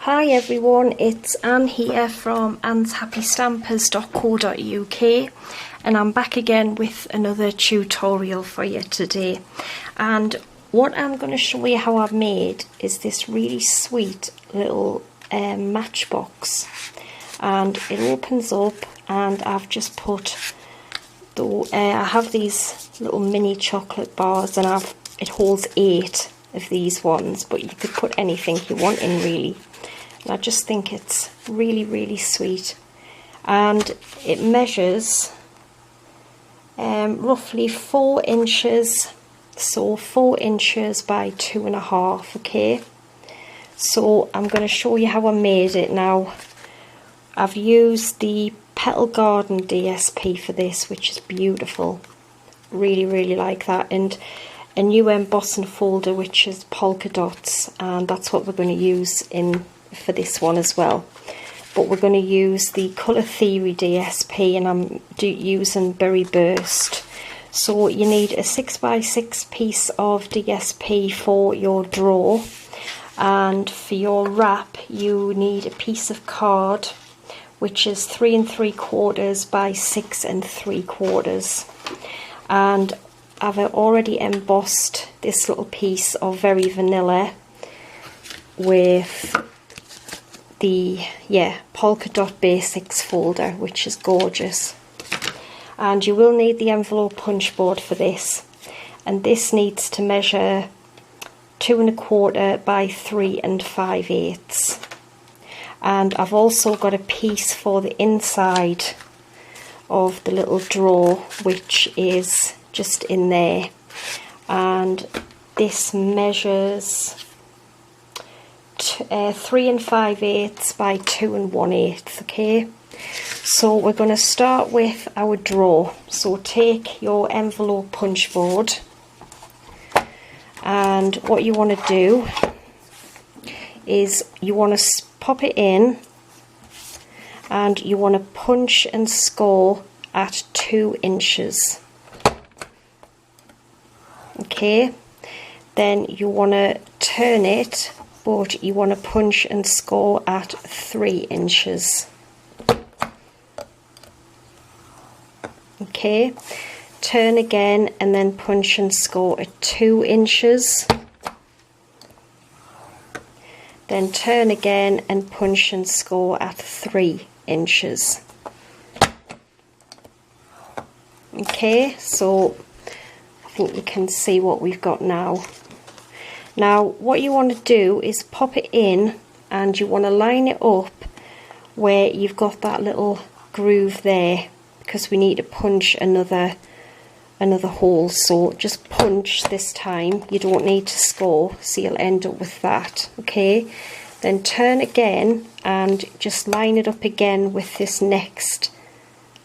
Hi everyone, it's Anne here from annshappystampers.co.uk and I'm back again with another tutorial for you today. And what I'm going to show you how I've made is this really sweet little matchbox, and it opens up and I've just put I have these little mini chocolate bars, and it holds 8 of these ones, but you could put anything you want in really. And I just think it's really sweet, and it measures roughly 4 inches, so 4 inches by 2.5. okay, so I'm going to show you how I made it. Now I've used the Petal Garden DSP for this, which is beautiful, really like that, and a new embossing folder which is polka dots, and that's what we're going to use for this one as well. But we're going to use the Colour Theory DSP, and I'm using Berry Burst. So you need a 6x6 piece of DSP for your drawer, and for your wrap you need a piece of card which is 3 3/4 by 6 3/4, and I've already embossed this little piece of Very Vanilla with the Polka Dot Basics folder, which is gorgeous. And you will need the envelope punch board for this, and this needs to measure 2 1/4 by 3 5/8. And I've also got a piece for the inside of the little drawer, which is just in there, and this measures 3 5/8 by 2 1/8. okay, so we're going to start with our drawer. So take your envelope punch board, and what you want to do is you want to pop it in, and you want to punch and score at 2 inches. Okay, then you want to turn it, but you want to punch and score at 3 inches. Okay, turn again and then punch and score at 2 inches. Then turn again and punch and score at 3 inches. Okay, so I think you can see what we've got now. Now what you want to do is pop it in, and you want to line it up where you've got that little groove there, because we need to punch another hole. So just punch this time, you don't need to score, so you'll end up with that. Okay, then turn again and just line it up again with this next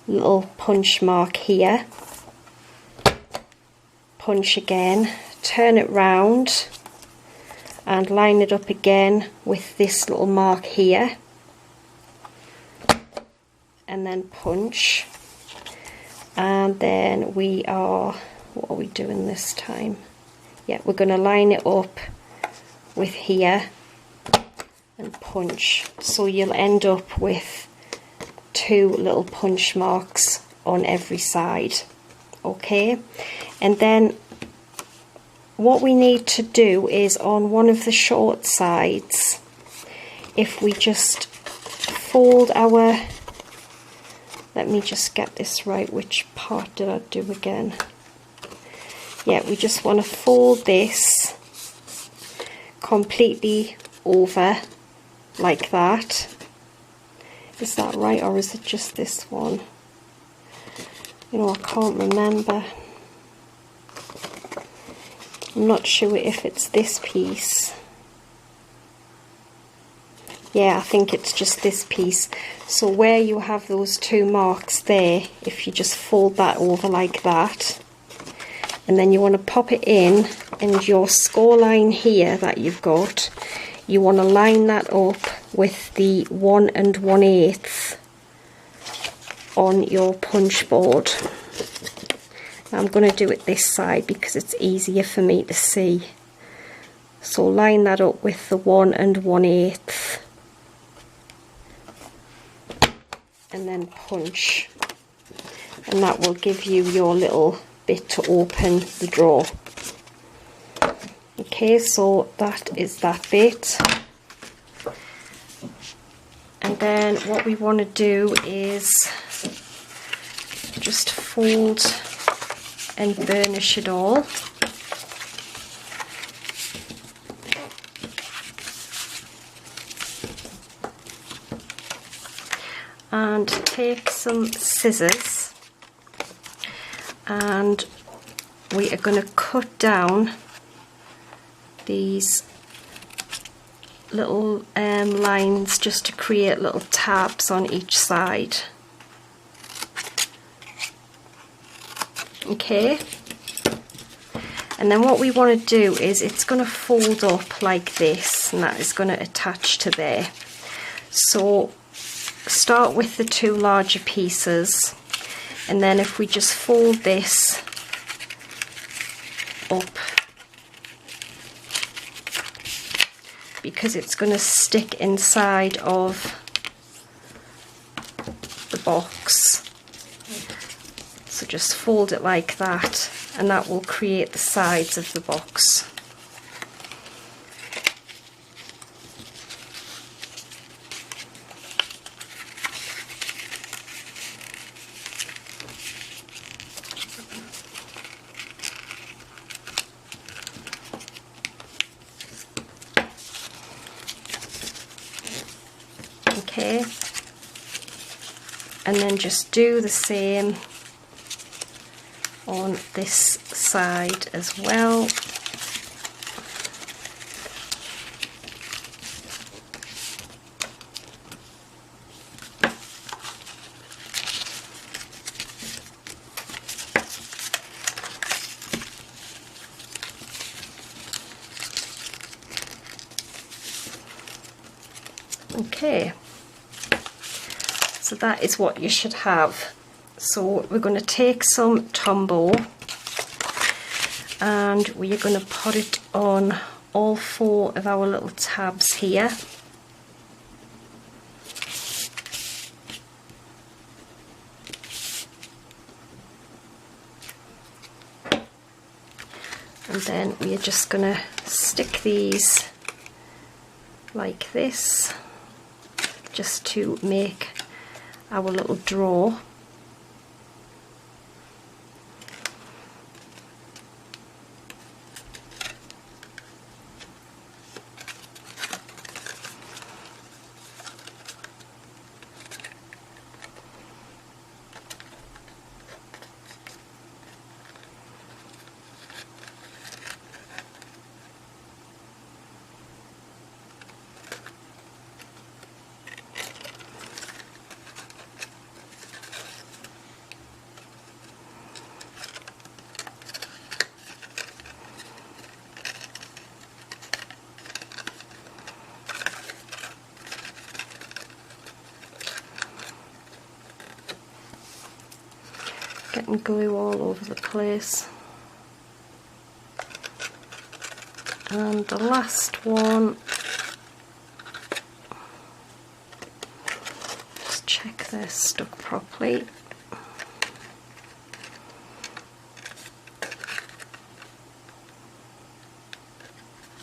little punch mark here. Punch again, turn it round and line it up again with this little mark here, and then punch. And then what are we doing this time? Yeah, we're going to line it up with here and punch, so you'll end up with 2 little punch marks on every side. Okay, and then what we need to do is on one of the short sides, if we just fold our, let me just get this right, which part did I do again? Yeah, we just want to fold this completely over like that. Is that right, or is it just this one? You know, I can't remember. I'm not sure if it's this piece. Yeah, I think it's just this piece. So where you have those 2 marks there, if you just fold that over like that, and then you want to pop it in, and your score line here that you've got, you want to line that up with the 1 1/8 on your punch board. I'm going to do it this side because it's easier for me to see. So line that up with the 1 1/8 and then punch, and that will give you your little bit to open the drawer. Okay, so that is that bit. And then what we want to do is just fold and burnish it all. And take some scissors, and we are going to cut down these little lines just to create little tabs on each side. Okay, and then what we want to do is it's going to fold up like this, and that is going to attach to there. So start with the two larger pieces, and then if we just fold this up, because it's going to stick inside of the box, so just fold it like that, and that will create the sides of the box. Okay, and then just do the same on this side as well. Okay, so that is what you should have. So we're going to take some Tombow, and we are going to put it on all four of our little tabs here. And then we are just going to stick these like this, just to make our little drawer. Getting glue all over the place. And the last one, just check they're stuck properly.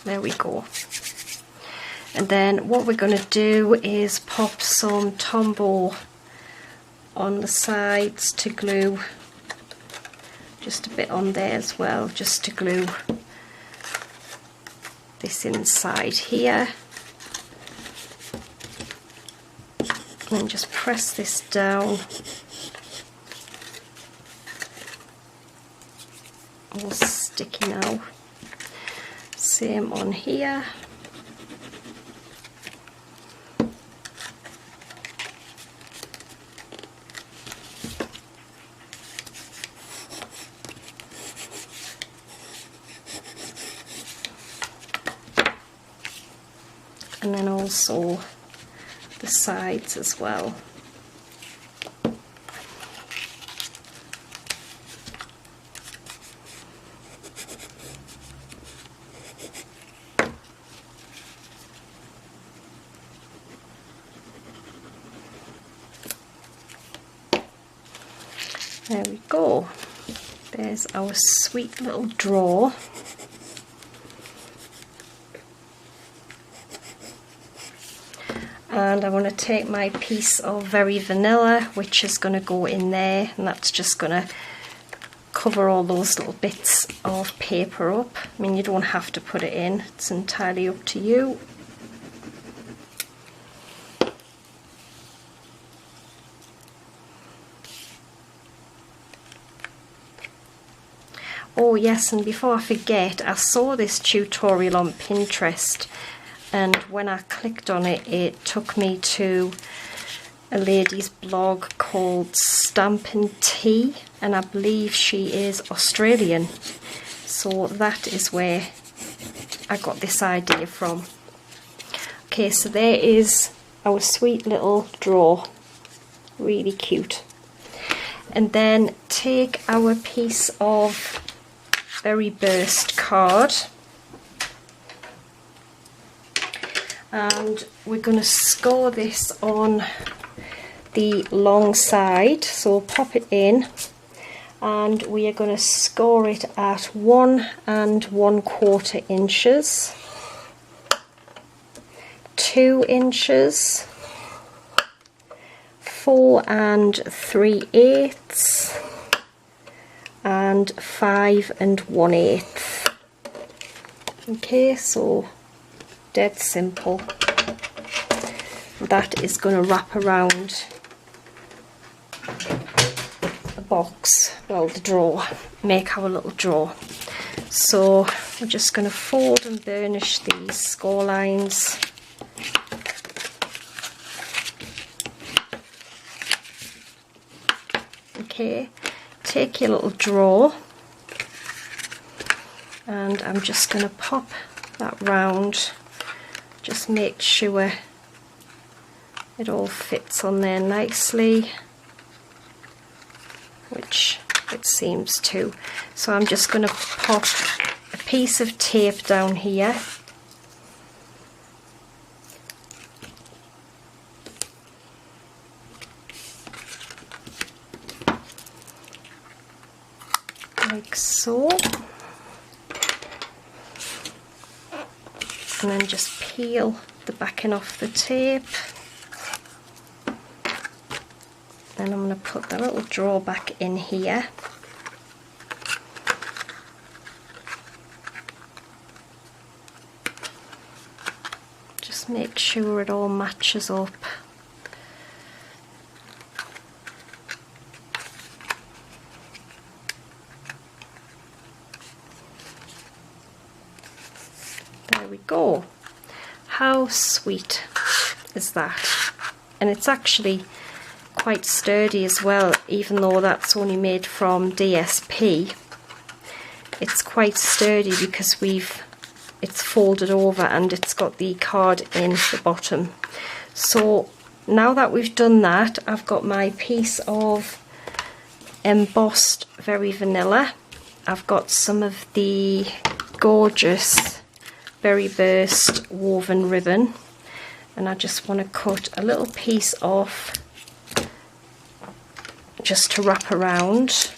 There we go. And then what we're going to do is pop some Tombow on the sides to glue, just a bit on there as well, just to glue this inside here. And then just press this down, all sticky now. Same on here. And then also the sides as well. There we go. There's our sweet little drawer. And I want to take my piece of Very Vanilla, which is going to go in there, and that's just going to cover all those little bits of paper up. I mean, you don't have to put it in, it's entirely up to you. Oh yes, and before I forget, I saw this tutorial on Pinterest, and when I clicked on it, it took me to a lady's blog called Stampin Tea, and I believe she is Australian. So that is where I got this idea from. Okay, so there is our sweet little drawer. Really cute. And then take our piece of Very Burst card, and we're going to score this on the long side, so pop it in, and we are going to score it at 1 1/4 inches, 2 inches, 4 3/8, and 5 1/8. Okay, so dead simple. That is going to wrap around the box, well, the drawer, make our little drawer. So we're just going to fold and burnish these score lines. Okay, take your little drawer, and I'm just going to pop that round, just make sure it all fits on there nicely, which it seems to. So I'm just going to pop a piece of tape down here, like so, and then just peel the backing off the tape. Then I'm going to put the little drawer back in here. Just make sure it all matches up. There we go. How sweet is that? And it's actually quite sturdy as well, even though that's only made from DSP. It's quite sturdy because it's folded over and it's got the card in the bottom. So now that we've done that, I've got my piece of embossed Very Vanilla. I've got some of the gorgeous Very Burst woven ribbon, and I just want to cut a little piece off just to wrap around,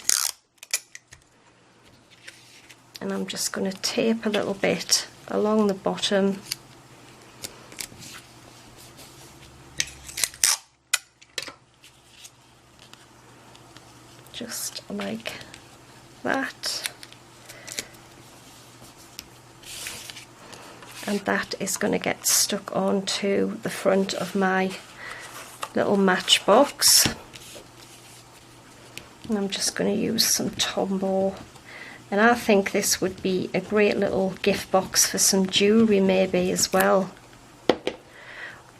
and I'm just going to tape a little bit along the bottom, just like that, and that is going to get stuck onto the front of my little matchbox. And I'm just going to use some Tombow, and I think this would be a great little gift box for some jewellery maybe as well,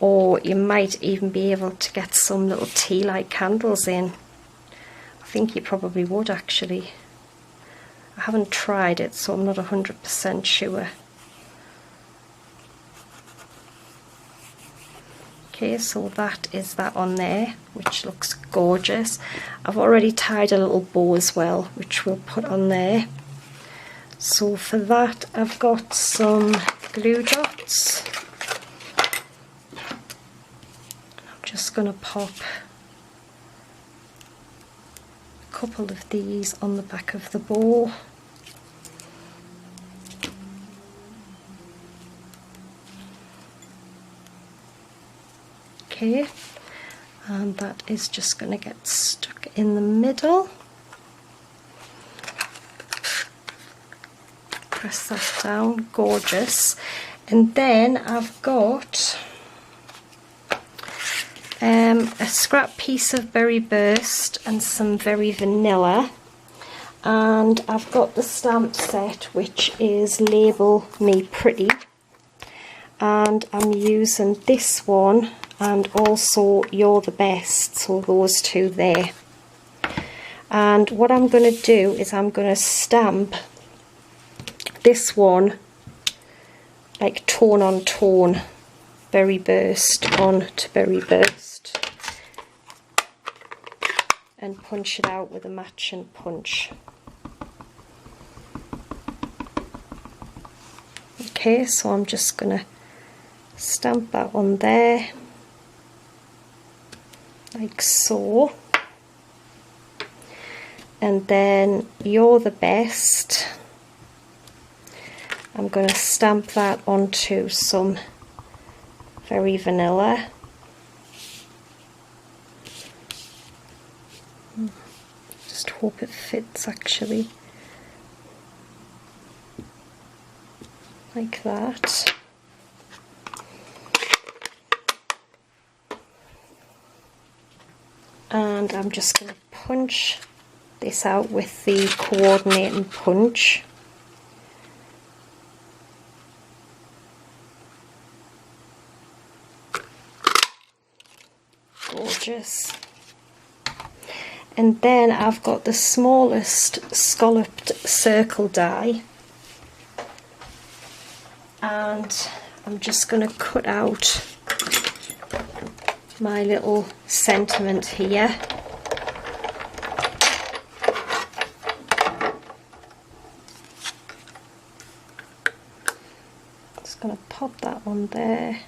or you might even be able to get some little tea light candles in. I think you probably would actually. I haven't tried it, so I'm not 100% sure. Okay, so that is that on there, which looks gorgeous. I've already tied a little bow as well, which we'll put on there. So for that, I've got some glue dots. I'm just going to pop a couple of these on the back of the bow. Okay, and that is just going to get stuck in the middle. Press that down, gorgeous. And then I've got a scrap piece of Berry Burst and some Very Vanilla, and I've got the stamp set, which is Label Me Pretty, and I'm using this one and also You're the Best, so those two there. And what I'm going to do is I'm going to stamp this one like tone on tone, Berry Burst on to Berry Burst, and punch it out with a matching punch. Okay, so I'm just going to stamp that on there like so, and then You're the Best, I'm going to stamp that onto some Very Vanilla. Just hope it fits actually. Like that. And I'm just going to punch this out with the coordinating punch. Gorgeous. And then I've got the smallest scalloped circle die, and I'm just going to cut out my little sentiment here. Just going to pop that on there.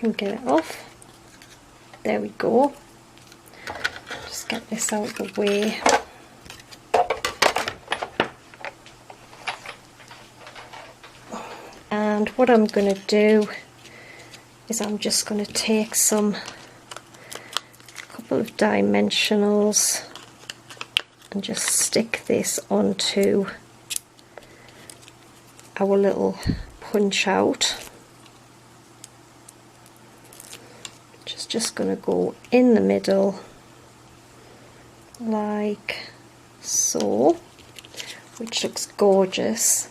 And get it off. There we go. Just get this out of the way. And what I'm going to do is I'm just going to take a couple of dimensionals and just stick this onto our little punch out. Just going to go in the middle like so, which looks gorgeous,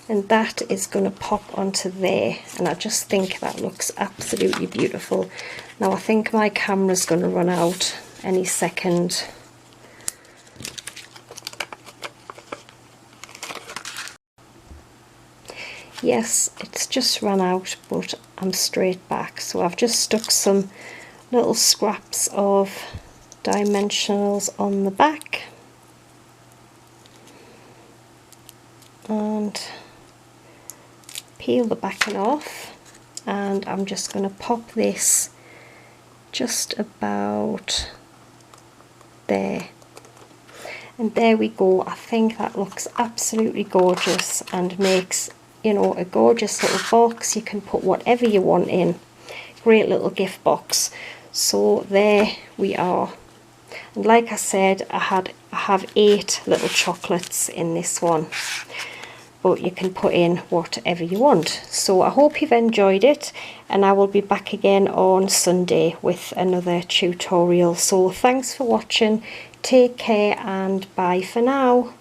and that is going to pop onto there, and I just think that looks absolutely beautiful. Now I think my camera's going to run out any second. Yes, it's just run out, but I'm straight back, so I've just stuck some little scraps of dimensionals on the back and peel the backing off, and I'm just going to pop this just about there, and there we go. I think that looks absolutely gorgeous and makes, you know, a gorgeous little box. You can put whatever you want in. Great little gift box. So there we are, and like I said, I have 8 little chocolates in this one, but you can put in whatever you want. So I hope you've enjoyed it, and I will be back again on Sunday with another tutorial. So thanks for watching, take care, and bye for now.